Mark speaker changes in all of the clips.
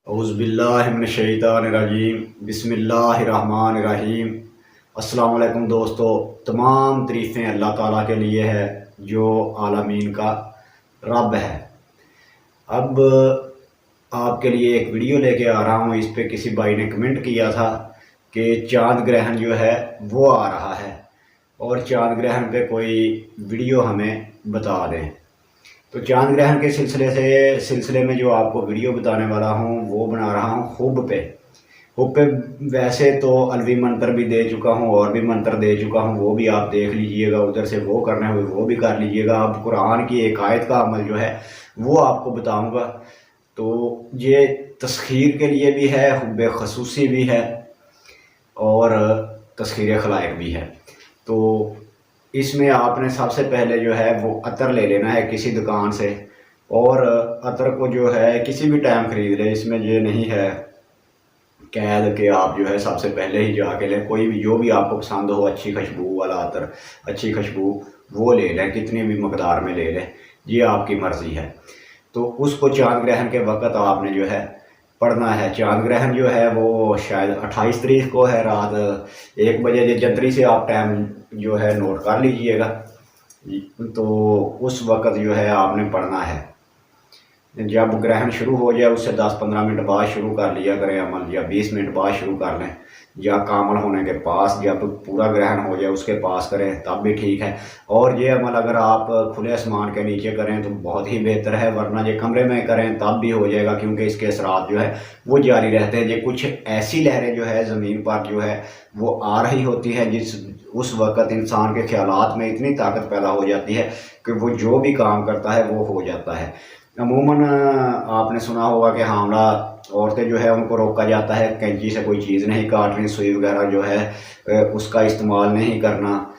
Speaker 1: औज़ुबिल्लाहिमिनश्शैतानिर्रजीम बिस्मिल्लाहिर्रहमानिर्रहीम। अस्सलाम वालेकुम दोस्तों, तमाम तारीफ़ें अल्लाह ताला के लिए है जो आलमीन का रब है। अब आपके लिए एक वीडियो लेके आ रहा हूँ। इस पे किसी भाई ने कमेंट किया था कि चाँद ग्रहण जो है वो आ रहा है और चाँद ग्रहण पे कोई वीडियो हमें बता दें। तो चाँद ग्रहण के सिलसिले में जो आपको वीडियो बताने वाला हूँ वो बना रहा हूँ हुब पे। वैसे तो अलवी मंत्र भी दे चुका हूँ और भी मंत्र दे चुका हूँ, वो भी आप देख लीजिएगा। उधर से वो करना है वो भी कर लीजिएगा। अब कुरान की एक आयत का अमल जो है वो आपको बताऊँगा। तो ये तस्खीर के लिए भी है, हुब्बे खसूसी भी है और तस्खीर खलाइक भी है। तो इसमें आपने सबसे पहले जो है वो अतर ले लेना है किसी दुकान से, और अतर को जो है किसी भी टाइम ख़रीद लें। इसमें ये नहीं है कैद के आप जो है सबसे पहले ही जाके लें। कोई भी जो भी आपको पसंद हो, अच्छी खुशबू वाला अतर, अच्छी खुशबू वो ले लें, कितनी भी मकदार में ले लें, ये आपकी मर्ज़ी है। तो उसको चाँद ग्रहण के वक़्त आपने जो है पढ़ना है। चाँद ग्रहण जो है वो शायद 28 तारीख को है, रात 1 बजे। जंतरी से आप टाइम जो है नोट कर लीजिएगा। तो उस वक़्त जो है आपने पढ़ना है। जब ग्रहण शुरू हो जाए उससे 10-15 मिनट बाद शुरू कर लिया करें अमल, या 20 मिनट बाद शुरू कर लें, या कामल होने के पास जब पूरा ग्रहण हो जाए उसके पास करें तब भी ठीक है। और ये अमल अगर आप खुले आसमान के नीचे करें तो बहुत ही बेहतर है, वरना ये कमरे में करें तब भी हो जाएगा, क्योंकि इसके असरात जो है वो जारी रहते हैं। ये कुछ ऐसी लहरें जो है ज़मीन पर जो है वो आ रही होती है जिस उस वक़्त इंसान के ख्यालात में इतनी ताकत पैदा हो जाती है कि वो जो भी काम करता है वो हो जाता है। अमूमन आपने सुना होगा कि हामला औरतें जो है उनको रोका जाता है कैंची से कोई चीज़ नहीं काटनी, सुई वगैरह जो है उसका इस्तेमाल नहीं करना,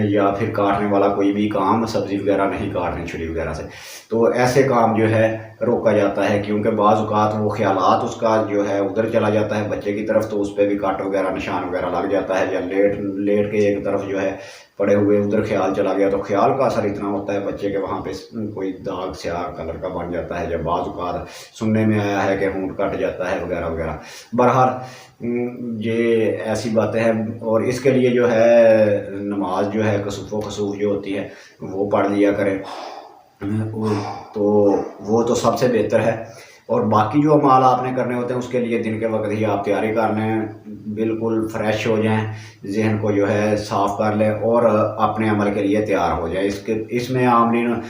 Speaker 1: या फिर काटने वाला कोई भी काम, सब्ज़ी वगैरह नहीं काटनी छुरी वगैरह से। तो ऐसे काम जो है रोका जाता है, क्योंकि बाज़ औक़ात वो ख़यालात उसका जो है उधर चला जाता है बच्चे की तरफ, तो उस पर भी कट वगैरह निशान वगैरह लग जाता है। या लेट के एक तरफ जो है पड़े हुए उधर ख्याल चला गया, तो ख्याल का असर इतना होता है बच्चे के वहाँ पे कोई दाग स्याह कलर का बन जाता है। जब बाज़ औक़ात सुनने में आया है कि ऊँट कट जाता है वगैरह वगैरह। बहरहाल ये ऐसी बातें हैं। और इसके लिए जो है नमाज जो है कसूफ़ व खसूफ़ जो होती है वो पढ़ लिया करें। तो वो तो सबसे बेहतर है। और बाकी जो अमाल आपने करने होते हैं उसके लिए दिन के वक्त ही आप तैयारी कर लें, बिल्कुल फ्रेश हो जाएं, जहन को जो है साफ़ कर लें और अपने अमल के लिए तैयार हो जाएं। इसमें आमलीन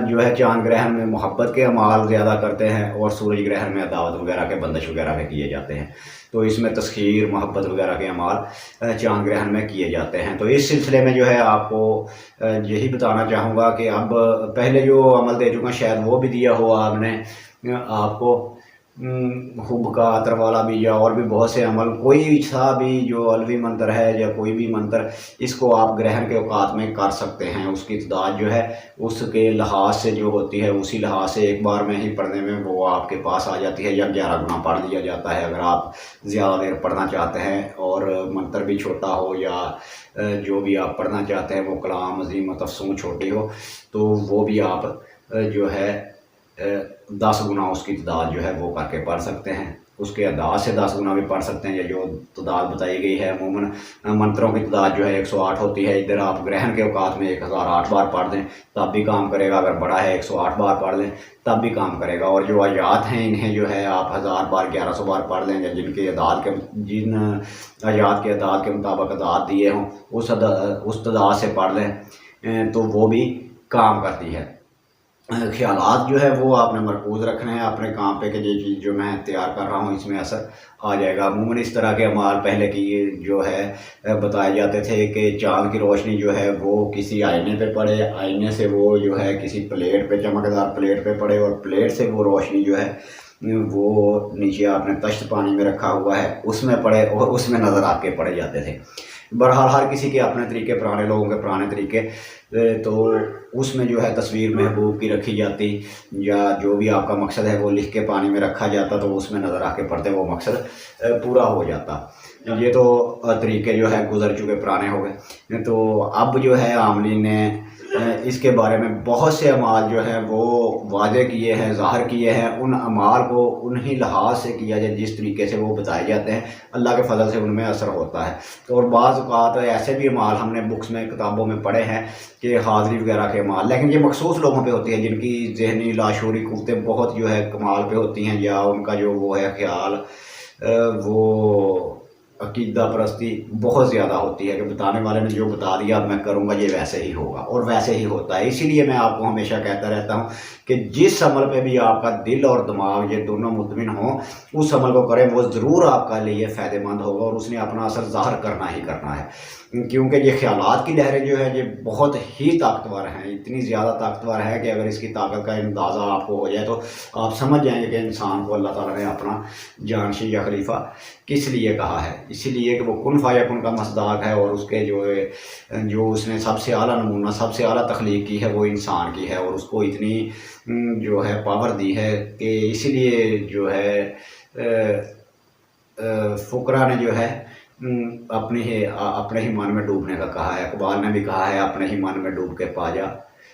Speaker 1: जो है चाँद ग्रहण में मोहब्बत के अमाल ज़्यादा करते हैं और सूरज ग्रहण में दावत वगैरह के, बंदिश वगैरह के किए जाते हैं। तो इसमें तस्खीर मोहब्बत वगैरह के अमाल चाँद ग्रहण में किए जाते हैं। तो इस सिलसिले में जो है आपको यही बताना चाहूँगा कि अब पहले जो अमल दे चुका शायद वो भी दिया हो आपने, आपको हुब का अतर वाला भी, या और भी बहुत से अमल, कोई सा भी जो अलवी मंत्र है या कोई भी मंत्र, इसको आप ग्रहण के औकात में कर सकते हैं। उसकी तादाद जो है उसके लिहाज से जो होती है उसी लिहाज से एक बार में ही पढ़ने में वो आपके पास आ जाती है, या 11 गुना पढ़ लिया जाता है। अगर आप ज़्यादा देर पढ़ना चाहते हैं और मंत्र भी छोटा हो, या जो भी आप पढ़ना चाहते हैं वो कलाम अज़ीम तफसूम छोटी हो, तो वो भी आप जो है 10 गुना उसकी तादाद जो है वो करके पढ़ सकते हैं। उसके अंदाज से 10 गुना भी पढ़ सकते हैं, या जो तादाद बताई गई है। अमूमन मंत्रों की तादाद जो है 108 होती है। इधर आप ग्रहण के औकात में 1008 बार पढ़ दें तब भी काम करेगा। अगर बड़ा है 108 बार पढ़ लें तब भी काम करेगा। और जो आयात हैं इन्हें जो है आप 1000 बार 1100 बार पढ़ लें, या जिन आयात के अदाद के मुताबिक अदाद दिए हों उस तादाद से पढ़ लें, तो वो भी काम करती है। ख्यालात जो है वो आपने मरकूज़ रखने हैं अपने काम पे कि ये चीज़ जो मैं तैयार कर रहा हूँ इसमें असर आ जाएगा। अमूमन इस तरह के अमाल पहले की जो है बताए जाते थे कि चाँद की रोशनी जो है वो किसी आईने पे पड़े, आईने से वो जो है किसी प्लेट पे, चमकदार प्लेट पे पड़े, और प्लेट से वो रोशनी जो है वो नीचे आपने तश्त पानी में रखा हुआ है उसमें पड़े, और उसमें नज़र आपके पड़े जाते थे। बहरहाल हर किसी के अपने तरीके, पुराने लोगों के पुराने तरीके। तो उसमें जो है तस्वीर महबूब की रखी जाती, या जो भी आपका मकसद है वो लिख के पानी में रखा जाता, तो उसमें नज़र आके पढ़ते वो मकसद पूरा हो जाता। ये तो तरीके जो है गुजर चुके, पुराने हो गए। तो अब जो है आमलीन ने इसके बारे में बहुत से अमाल जो है वो वादे किए हैं, ज़ाहिर किए हैं। उन अमाल को उन्हीं लिहाज से किया जाए जिस तरीके से वो बताए जाते हैं, अल्लाह के फजल से उनमें असर होता है। तो और बाज़ औक़ात ऐसे भी अमाल हमने बुक्स में, किताबों में पढ़े हैं कि हाज़री वगैरह के अमाल, लेकिन ये मखसूस लोगों पे होती है जिनकी ज़हनी लाशूरी क़ुव्वतें बहुत जो है कमाल पे होती हैं, या उनका जो वो है ख़्याल, वो अकीदा परस्ती बहुत ज़्यादा होती है कि बताने वाले ने जो बता दिया अब मैं करूँगा ये वैसे ही होगा, और वैसे ही होता है। इसीलिए मैं आपको हमेशा कहता रहता हूँ कि जिस अमल पे भी आपका दिल और दिमाग ये दोनों मुतमिन हों, उस अमल को करें, वो ज़रूर आपका लिए फ़ायदेमंद होगा और उसने अपना असर ज़ाहिर करना ही करना है। क्योंकि ये ख़्यालात की लहरें जो है ये बहुत ही ताकतवर हैं, इतनी ज़्यादा ताकतवर है कि अगर इसकी ताकत का अंदाज़ा आपको हो जाए तो आप समझ जाएंगे कि इंसान को अल्लाह ताला ने अपना जानशी या खलीफा किस लिए कहा है। इसीलिए कि वो कुन फ़यकुन का मसदाक है, और उसके जो उसने सबसे आला नमूना, सबसे आला तख्लीक की है वो इंसान की है, और उसको इतनी जो है पावर दी है कि इसीलिए जो है फ़ुकरा ने जो है अपने ही मन में डूबने का कहा है। इकबाल ने भी कहा है, अपने ही मन में डूब के पा जा,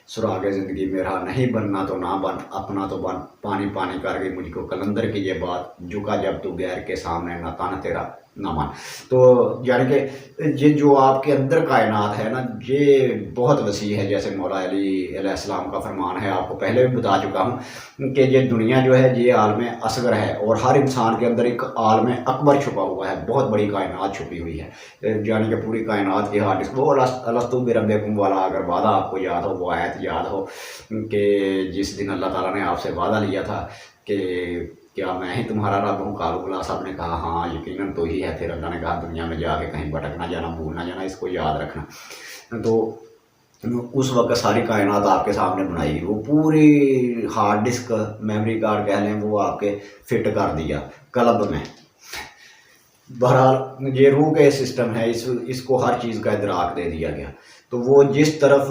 Speaker 1: सुरागे ज़िंदगी मेरा नहीं बनना तो ना बन, अपना तो बन, पानी पानी कर गई मुझको कलंदर की ये बात, झुका जब तू गैर के सामने ना तन तेरा ना मन। तो यानी कि ये जो आपके अंदर कायनात है ना, ये बहुत वसी है। जैसे मौला अली अलैहिस्सलाम का फरमान है, आपको पहले भी बता चुका हूँ कि ये दुनिया जो है ये आलम असगर है, और हर इंसान के अंदर एक आलम अकबर छुपा हुआ है, बहुत बड़ी कायनात छुपी हुई है। यानी कि पूरी कायनात की हार्ड डिस्क वो अलस्तु बिरब्बिकुम वाला अगर वादा आपको याद हो, वो आयत याद हो कि जिस दिन अल्लाह ताला ने आपसे वादा लिया था कि क्या मैं ही तुम्हारा रब हूँ। कालूला साहब ने कहा हाँ यकीनन तो ही है। फिर अल्लाह ने कहा दुनिया में जाके कहीं भटक ना जाना, भूल ना जाना, इसको याद रखना। तो उस वक्त सारी कायनात आपके सामने बनाई, वो पूरी हार्ड डिस्क, मेमोरी कार्ड कह लें, वो आपके फिट कर दिया कलब में। बहरहाल ये रूह के सिस्टम है, इसको हर चीज़ का इदराक दे दिया गया। तो वो जिस तरफ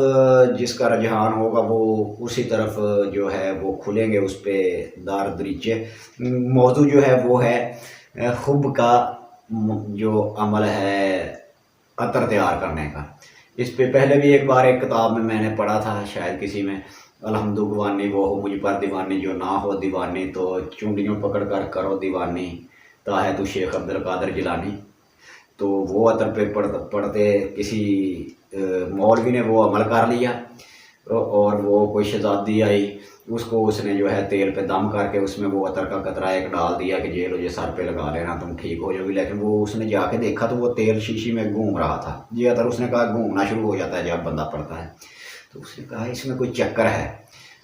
Speaker 1: जिसका रुझान होगा वो उसी तरफ जो है वो खुलेंगे, उस पर दार दरीचे। मौजू जो है वो है खुब का जो अमल है अतर तैयार करने का। इस पे पहले भी एक बार एक किताब में मैंने पढ़ा था, शायद किसी में, अलहम्दु गवानी वो हो मुझ पर दीवानी, जो ना हो दीवानी तो चूंडियों पकड़ कर करो दीवानी, ताहे तू शेख अब्दुल कादिर जिलानी। तो वो अतर पे पढ़ते किसी मौलवी ने वो अमल कर लिया, और वो कोई शहजादी आई, उसको उसने जो है तेल पे दम करके उसमें वो अतर का कतरा एक डाल दिया कि ये लो ये सर पे लगा लेना तुम ठीक हो जाओगी। लेकिन वो उसने जाके देखा तो वो तेल शीशी में घूम रहा था। ये अतर उसने कहा घूमना शुरू हो जाता है जब बंदा पड़ता है। तो उसने कहा इसमें कोई चक्कर है।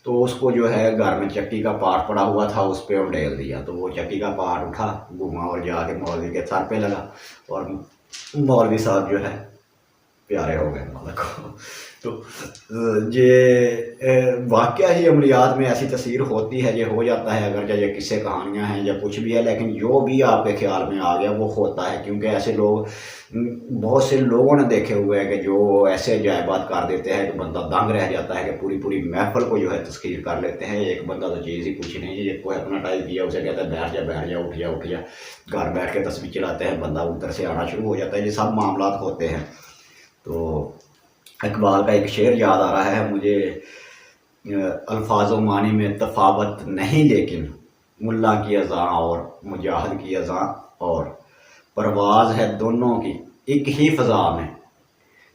Speaker 1: तो उसको जो है घर में चक्की का पार्ट पड़ा हुआ था, उस पर उंडेल दिया। तो वो चक्की का पार्ट उठा, घूमा और जाके मौलवी के सर पे लगा, और मौलवी साहब जो है प्यारे हो गए मौला को। तो ये वाकया ही अमलियात में ऐसी तस्वीर होती है, ये हो जाता है। अगर चाहे किस्से कहानियाँ हैं या कुछ भी है, लेकिन जो भी आपके ख्याल में आ गया वो होता है। क्योंकि ऐसे लोग, बहुत से लोगों ने देखे हुए हैं कि जो ऐसे अजायबात कर देते हैं कि बंदा दंग रह जाता है, कि पूरी पूरी महफल को जो है तस्खीर कर लेते हैं। एक बंदा तो चीज़ ही कुछ नहीं है, ये कोई अपना टाइप किया, उसे कहता है बैठ जा उठ जा उठ जा, घर बैठ के तस्वीर चलाते हैं, बंदा उधर से आना शुरू हो जाता है। ये सब मामला होते हैं। तो इकबाल का एक शेर याद आ रहा है मुझे, अल्फाज़ो मानी में तफावत नहीं, लेकिन मुल्ला की अज़ां और मुजाहिद की अज़ां और, परवाज़ है दोनों की एक ही फ़ज़ा में,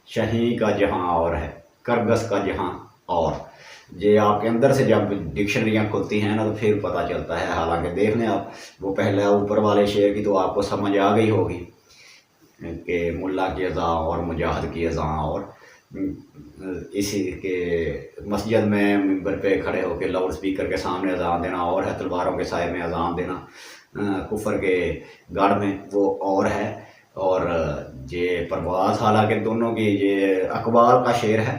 Speaker 1: शहीं का जहां और है करगस का जहां और। ये आपके अंदर से जब डिक्शनरियाँ खुलती हैं ना तो फिर पता चलता है। हालांकि देख लें आप वो पहले ऊपर वाले शेर की तो आपको समझ आ गई होगी कि मुल्ला की अज़ां और मुजाहिद की अज़ां और। इसी के मस्जिद में मिंबर पे खड़े होकर लाउड स्पीकर के सामने अजान देना और है, तलवारों के साए में अजान देना कुफर के गढ़ में वो और है। और ये परवाज़ हालांकि दोनों की, ये अकबाल का शेर है,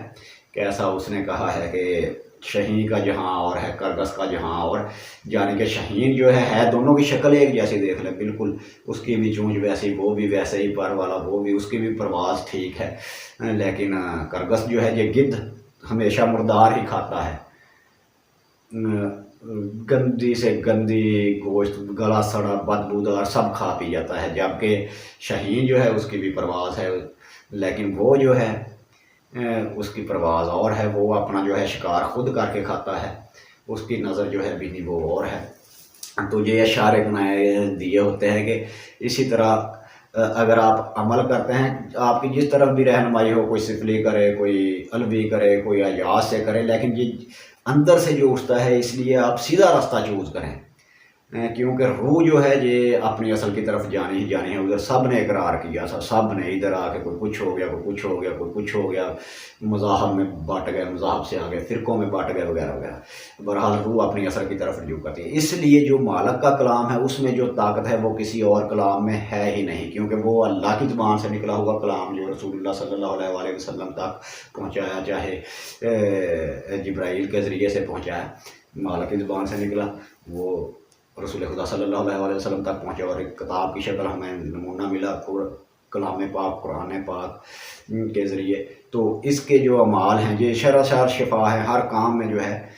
Speaker 1: कैसा उसने कहा है कि शहीन का जहां और है करगस का जहां और। यानी कि शहीन जो है दोनों की शक्ल एक जैसी, देख लें बिल्कुल, उसकी भी चूंच वैसी, वो भी वैसे ही, पर वाला वो भी, उसकी भी परवाज़ ठीक है। लेकिन करगस जो है ये गिद्ध हमेशा मुर्दार ही खाता है। गंदी से गंदी गोश्त, गला सड़ा बदबूदार सब खा पी जाता है। जबकि शहीन जो है उसकी भी परवाज़ है, लेकिन वो जो है उसकी परवाज़ और है। वो अपना जो है शिकार खुद करके खाता है, उसकी नज़र जो है बिनी वो और है। तो ये इशारे बनाए दिए होते हैं कि इसी तरह अगर आप अमल करते हैं, आपकी जिस तरफ भी रहनुमाई हो, कोई सिफली करे, कोई अलवी करे, कोई अयाज से करे, लेकिन ये अंदर से जो उठता है, इसलिए आप सीधा रास्ता चूज़ करें। क्योंकि रूह जो है ये अपनी असल की तरफ जानी ही जानी है। उधर सब ने इकरार किया था, सब ने इधर आके कोई कुछ हो गया, कोई कुछ हो गया, कोई कुछ हो गया, मज़ाहब में बांट गए, मज़ाहब से आगे फ़िरक़ों में बांट गए वगैरह वगैरह। बहरहाल रूह अपनी असल की तरफ रुजू करती है। इसलिए जो मालिक का कलाम है उसमें जो ताकत है वो किसी और कलाम में है ही नहीं, क्योंकि वो अल्लाह की ज़ुबान से निकला हुआ कलाम जो रसूलुल्लाह सल्लल्लाहु अलैहि वसल्लम तक पहुँचाया, चाहे जिब्राइल के ज़रिए से पहुँचाया, मालिक की ज़ुबान से निकला, वो रसूल खुदा सल्लल्लाहु अलैहि वसल्लम तक पहुँचे और एक किताब की शक्ल हमें नमूना मिला कलाम पाक, कुरान पाक के ज़रिए। तो इसके जो अमाल हैं ये शराशार शिफा है, हर काम में जो है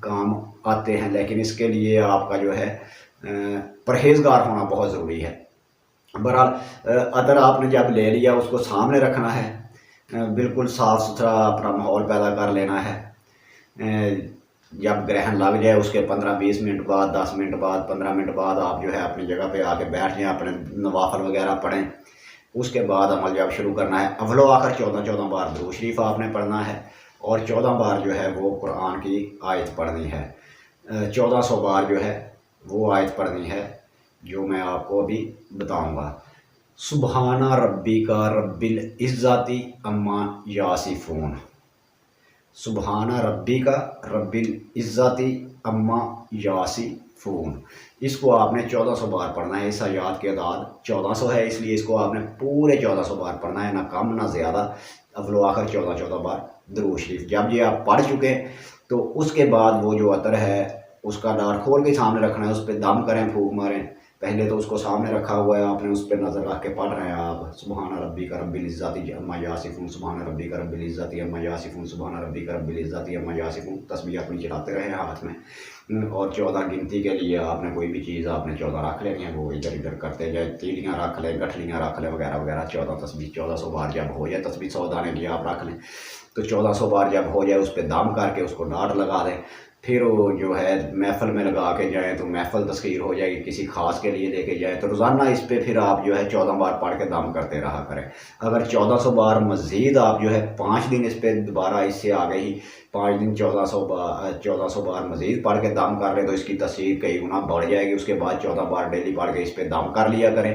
Speaker 1: काम आते हैं। लेकिन इसके लिए आपका जो है परहेज़गार होना बहुत ज़रूरी है। बहरहाल अतर आपने जब ले लिया, उसको सामने रखना है, बिल्कुल साफ़ सुथरा अपना माहौल पैदा कर लेना है। जब ग्रहण लग जाए उसके 15-20 मिनट बाद, 10 मिनट बाद, 15 मिनट बाद आप जो है अपनी जगह पे आके बैठ जाएं, अपने नवाफल वगैरह पढ़ें। उसके बाद अमल जब शुरू करना है, अव्वलो आखिर 14-14 बार दुरूद शरीफ आपने पढ़ना है और 14 बार जो है वो कुरान की आयत पढ़नी है। 1400 बार जो है वो आयत पढ़नी है जो मैं आपको अभी बताऊँगा। सुबहाना रब्बिका रब्बिल इज़्ज़ति अम्मा यासिफून। सुबहाना रब्बिका रब्बिल इज़्ज़ति अम्मा यासिफून। इसको आपने 1400 बार पढ़ना है। इस आयत की अदाद 1400 है, इसलिए इसको आपने पूरे 1400 बार पढ़ना है, ना कम ना ज़्यादा। अव्वलो आखिर 14-14 बार दुरूद शरीफ। जब ये आप पढ़ चुके तो उसके बाद वो जो अतर है उसका डार खोल के सामने रखना है, उस पर दम करें, फूंक मारें। पहले तो उसको सामने रखा हुआ है, आपने उस पर नज़र रख के पढ़ रहे हैं आप, सुबहाना रब्बिका रब्बिल इज़्ज़ति अम्मा यासिफून, सुबहाना रब्बिका रब्बिल इज़्ज़ति अम्मा यासिफून, सुबहाना रब्बिका रब्बिल इज़्ज़ति अम्मा यासिफून। तस्बीह अपनी चलाते रहे हाथ में। और 14 गिनती के लिए आपने कोई भी चीज़ आपने 14 रख लेनी है, वो इधर इधर करते जाए, तीलियाँ रख लें, गठलियाँ रख लें वगैरह वगैरह। 14 तस्बीह 1400 बार जब हो जाए, तस्बीह 100 दाने की आप रख लें, तो 1400 बार जब हो जाए उस पर दम करके उसको डाट लगा दें। फिर वो जो है महफ़िल में लगा के जाएँ तो महफ़िल तस्खीर हो जाएगी, किसी ख़ास के लिए लेके जाएँ तो रोज़ाना इस पे फिर आप जो है 14 बार पढ़ के दम करते रहा करें। अगर 1400 बार मज़ीद आप जो है 5 दिन इस पर दोबारा इससे आगे ही 5 दिन 1400 बार मज़ीद पढ़ के दम कर लें तो इसकी तस्वीर कई गुना बढ़ जाएगी। उसके बाद 14 बार डेली पढ़ के इस पर दम कर लिया करें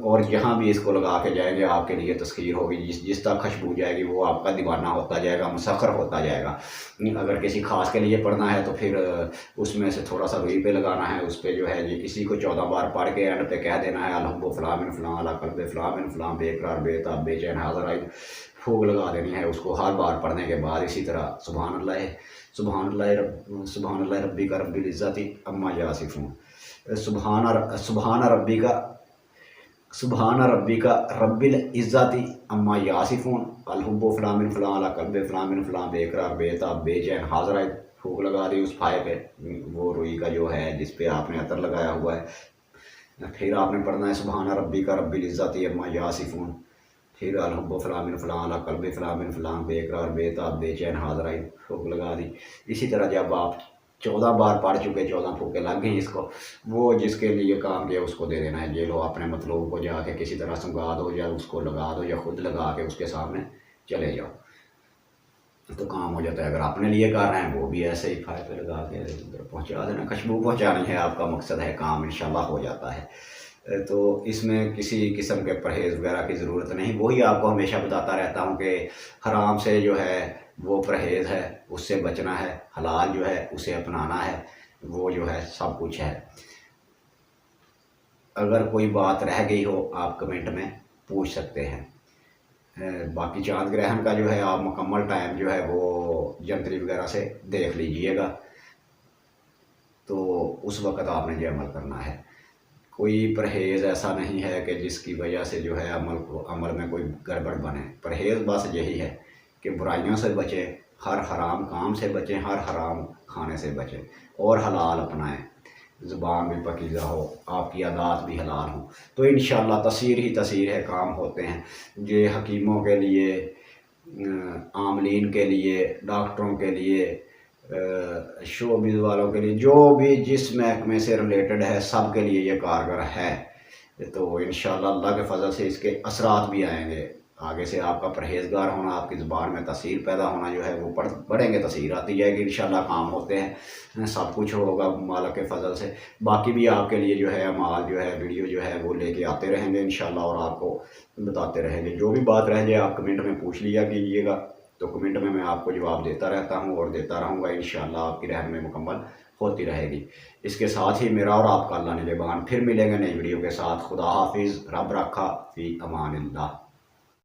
Speaker 1: और जहाँ भी इसको लगा के जाएंगे आपके लिए तस्खीर होगी। जिस तक खुशबू जाएगी वो आपका दीवाना होता जाएगा, मुसख्खर होता जाएगा। अगर किसी खास के लिए पढ़ना है तो फिर उसमें से थोड़ा सा रुई पे लगाना है, उस पर जो है ये किसी को 14 बार पढ़ के एंड पे कह देना है अलहब्बु फ़लाँ मिन फ़लाँ अला क़ल्बि फ़लाँ मिन फ़लाँ बेक़रार बेताब बेचैन हाज़िर आई, फूक लगा देनी है उसको हर बार पढ़ने के बाद। इसी तरह सुबहानल्लाह रब्बिका रब्बिल इज़्ज़ति अम्मा यासिफून, सुबहाना रब्बिका रब्बिल इज़्ज़ति अम्मा यासिफून, अलहुब्बु फ़लाँ मिन फ़लाँ अला क़ल्बि फ़लाँ मिन फ़लाँ बेक़रार बेताब बेचैन हाज़िर आई, फूक लगा दी उस फाये पे, वो रुई का जो है जिस पे आपने अतर लगाया हुआ है। फिर आपने पढ़ना है सुबहाना रब्बिका रब्बिल इज़्ज़ति अम्मा यासिफून, फिर अलहुब्बु फ़लाँ मिन फ़लाँ अला क़ल्बि फ़लाँ मिन फ़लाँ बेक़रार बेताब बेचैन हाज़िर आई, फूक लगा दी। इसी तरह जब आप 14 बार पढ़ चुके, 14 फूके लग गई इसको, वो जिसके लिए काम किया उसको दे देना है। ये लो अपने मतलूब को जाके किसी तरह संगा दो या उसको लगा दो या खुद लगा के उसके सामने चले जाओ तो काम हो जाता है। अगर अपने लिए कर रहे हैं वो भी ऐसे ही फायदे पे लगा के पहुँचा देना, खुशबू पहुँचानी है आपका मकसद है, काम इंशाल्लाह हो जाता है। तो इसमें किसी किस्म के परहेज़ वगैरह की ज़रूरत नहीं। वही आपको हमेशा बताता रहता हूँ कि हराम से जो है वो परहेज़ है, उससे बचना है, हलाल जो है उसे अपनाना है, वो जो है सब कुछ है। अगर कोई बात रह गई हो आप कमेंट में पूछ सकते हैं। बाकी चाँद ग्रहण का जो है आप मुकम्मल टाइम जो है वो जंतरी वगैरह से देख लीजिएगा, तो उस वक़्त आपने ये अमल करना है। कोई परहेज़ ऐसा नहीं है कि जिसकी वजह से जो है अमल में कोई गड़बड़ बने। परहेज़ बस यही है कि बुराइयों से बचें, हर हराम काम से बचें, हर हराम खाने से बचें और हलाल अपनाएं। ज़ुबान भी पकीज़ा हो, आपकी आदात भी हलाल हो, तो इंशाअल्लाह तसीर ही तसीर है, काम होते हैं। ये हकीमों के लिए, आमलीन के लिए, डॉक्टरों के लिए, शोबिज़ वालों के लिए, जो भी जिस महकमे से रिलेटेड है, सब के लिए ये कारगर है। तो इंशाअल्लाह अल्लाह के फजल से इसके असरात भी आएंगे। आगे से आपका परहेज़गार होना, आपकी ज़ुबान में तसीर पैदा होना जो है वो बढ़ेंगे, तसीर आती जाएगी, इंशाअल्लाह काम होते हैं, सब कुछ होगा मालिक के फजल से। बाकी भी आपके लिए जो है अमाल जो है, वीडियो जो है वो लेके आते रहेंगे इंशाअल्लाह, और आपको बताते रहेंगे। जो भी बात रह जाए आप कमेंट में पूछ लिया कीजिएगा, तो कमेंट में मैं आपको जवाब देता रहता हूँ और देता रहूँगा इंशाअल्लाह। आपकी रहनुमाई मुकम्मल होती रहेगी। इसके साथ ही मेरा और आपका अल्लाह निगहबान। फिर मिलेंगे नई वीडियो के साथ। खुदा हाफिज़, रब रखा, फ़ी अमानिल्लाह।